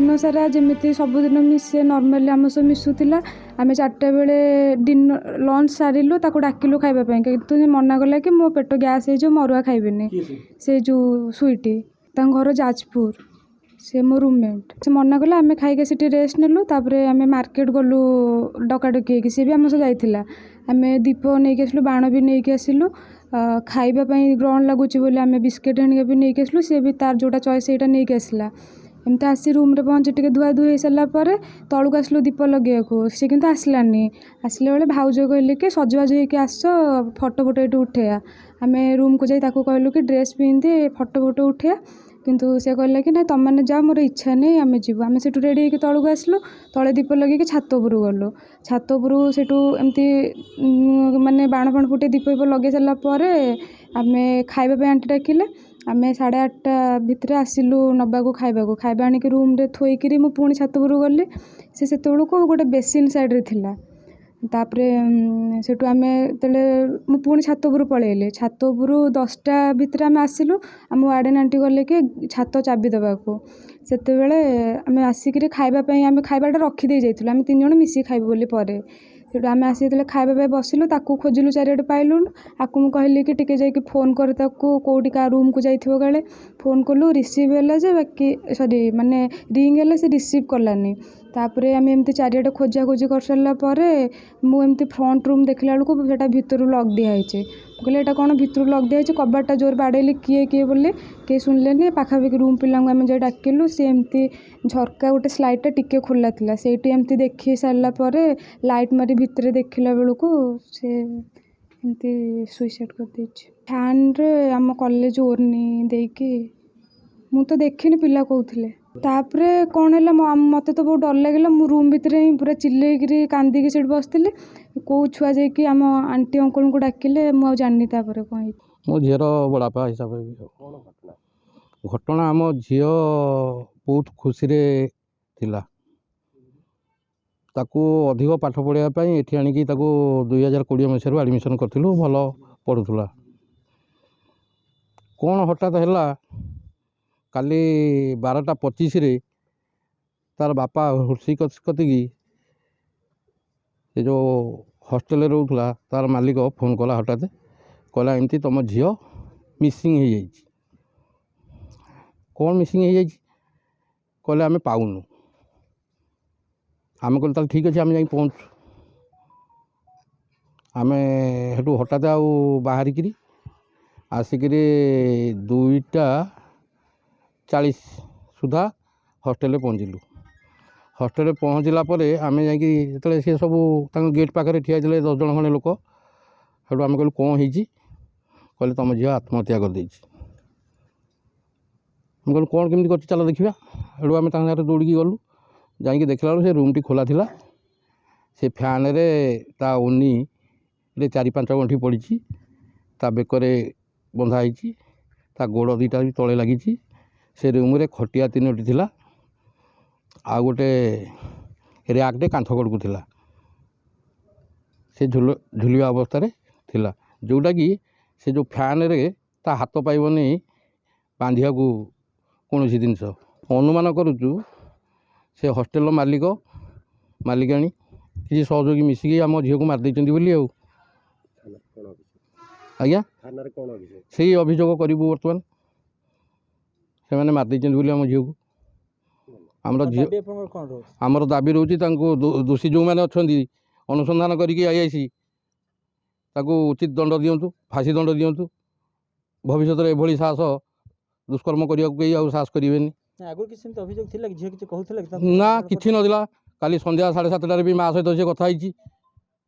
दिन सारा जमी सबुदिन मिसे नॉर्मली आम सब मिसुला आम 4टा बेले डिनर लंच सारिलु ताको डाकिलु खाइबापी कितु मना कला कि मो पेट गैस हो मरुआ खाइबेनि से जो स्वीटी घर जाजपुर से मो रूममेट से मना कला आम खाइके सीटी रेस्ट नेलु तापरे आम मार्केट गलु डकाडकी सी भी आम सब जाइथिला आम दीप नहीं आसलु बाण भी नहीं आसलु खाइबापी ग्रहण लगुच बोली आम बिस्किट हणिका भी नहीं आसलु सी भी तार जोटा चॉइस ସେଇଟା नहीं आसला एमती आसी रूम रे पहुँची टे धुआ धुई हो सारा तलू आसलु दीप लगे सी कि आसलानी आसला बेले भाउज कहले कि सजबाज होकर आस फटो फटो ये उठेया आम रूम को जाई कहलु कि ड्रेस पिंधि फटो फटो उठेया किंतु से कहला कि ना तुम मैंने जाओ मोर इच्छा नहीं आम जीव आम से रेडी होकर तलू आसलु तले दीप लगे छात उपर गलु छात उपर से एमती माने बाण फाण फुटे दीप लगे सारापर आम खाइबा आंटी डाकिले आम 8:30 भितर आसिलु नबा को खाइबा आनिक रूम रे थोइकी मु पुणी छात उपर गली से को गोटे बेसिन साइड रे थिला तापरे सेठू आम तेले मु पुणी छात उपर पलैले छात उपर 10टा भितर आम आसिलु आम वार्डन आंटी गले कि छात चाबी देवाको सेते बेले आम आसिक खाइबापी आम खाइबाटा रखीदे जाइलु आम 3 जण मिसी खाइबु बोली परे सेठू आम आसी खाइबा बसिलु ताकू खोजिलु चारिआडे पाइलु आकु मु कहली कि टिके जाइके फोन कर ताकू कोठी का रूम को जाइथिबो गाले फोन कलु रिसीव हैला जे बाकी सॉरी माने रिंग हैला से रिसीव करलानी तापरे आम एमती चारिआडे खोजा खोजी कर सारा पर मु एमती फ्रंट रूम देखला बेलू सेटा भितर लॉक दिखाई कहले एटा कौन भितर लॉक दिखाई कबाटा जोर बाड़ेली किए किए बोले किए सुनलेनी पाखापाखि रूम पिला आम जा डाकिलु सी एमती झरका गोटे स्लाइडटा टिके खोला थिला सेठी एमती देखी सारा पर लाइट मारी भितर देखला बेलू से एमती सुइसाइड कर देछि फैन रे आम कॉलेज ओरनी देकी मु तो देखिनी पिला कहूथिले तापरे कौन है मत तो बहुत डर लगे मु रूम भितर ही पूरा चिल्लेकरी कांदिकी सीट बसती कौ छुआ जाकि आम आंटी अंकल को डाकिले मुझे जानी तापर कौन मो झीर बड़ापा हिसाब से घटना आम झी बहुत खुशी थिला ताकू अधिक पाठ पढ़ाई ये आणिकी 2020 मसीह एडमिशन करूँ भल पढ़ुला कौन हठात है काली 12:25 तार बापा हुर्सी कतिकी जो हॉस्टेल रोला तार मालिक फोन कला हठात कहला एमती तुम झी मिसिंग हो जाए कौन मिसिंग हो जाए कहले आम पाऊनु आम कहल ठीक अच्छे आम जा पहुँचु आम हेटू हठात आउ बाहरिकी आसिक 2:40 सुधा हॉस्टेल पहुँचलु हॉस्टेल पहुँचला आम जा सी सब गेट पाखे ठिया 10 जन खंडे लोक हेटू आम कहलु कौन होती कहले तुम झी आत्महत्या कर कहलु कौन केमती कर चल देखा हेटू आम दौड़ी गलु जाकि देखला बेलू से रूमटी खोला थिला से फैन रे ता ओनी रे 4-5 गंठी पड़ी ता बेकरे बंधाई ता गोड़ 2टा भी तले लगी से रूम रे खटिया 3टी थिला आ गोटे रैकटे कांथ गड़कू थिला से झुलिया अवस्था थिला जोटा कि से जो फैन रे ता हाथ पाइबनी बांधिया को कौन जिनस अनुमान करुचु से हॉस्टेल मालिकाणी किसी सहयोगी मिसिकी आम झील को मारदे बोली आज्ञा से अभियोग करूँ बर्तमान से मैंने मारदे बोली आम झील को आमर दाबी रोचे दोषी जो मैंने अच्छा अनुसंधान करके आईआईसी उचित दंड दिंतु फाँसी दंड दिंतु भविष्य एभली साहस दुष्कर्म करने को कहीं साहस करेंगे ना कि ना काली संध्या 7:30 भी माँ सहित से कथी